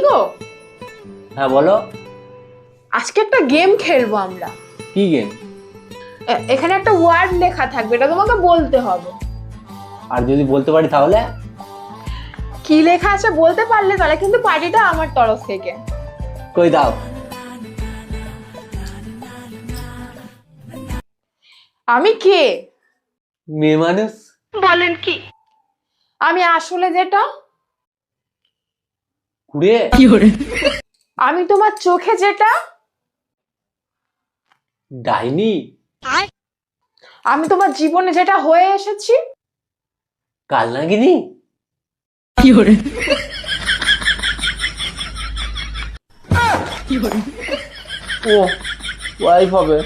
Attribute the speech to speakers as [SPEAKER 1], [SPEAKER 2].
[SPEAKER 1] বলবো?
[SPEAKER 2] হ্যাঁ বলো।
[SPEAKER 1] আজকে একটা গেম খেলবো আমরা।
[SPEAKER 2] কি গেম?
[SPEAKER 1] এখানে একটা ওয়ার্ড লেখা থাকবে, এটা তোমাকে বলতে হবে।
[SPEAKER 2] আর যদি বলতে পারি তাহলে?
[SPEAKER 1] কি লেখা আছে বলতে পারলে তাহলে কিন্তু পার্টিটা আমার তরফ থেকে।
[SPEAKER 2] কই দাও।
[SPEAKER 1] আমি কে?
[SPEAKER 2] মেয়ে মানুষ।
[SPEAKER 1] বলেন কি? আমি আসলে যেটা।
[SPEAKER 2] কুড়ে।
[SPEAKER 1] আমি তোমার চোখে যেটা।
[SPEAKER 2] ডাইনি।
[SPEAKER 1] আমি তোমার জীবনে যেটা হয়ে এসেছি।
[SPEAKER 2] কাল নাগিনি। ও ওয়াইফ হবে।